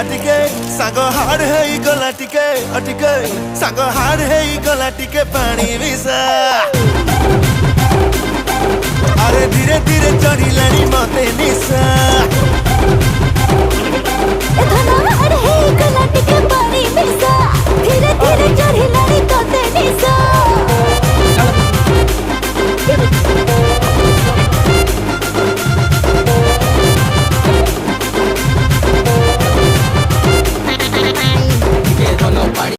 अटिके सांग हाड़ है गला टिके अटिके सांग हाड़ है गला टिके पानी मिसा अरे धीरे धीरे चढ़िलानी मते निशा धना हर है गला टिके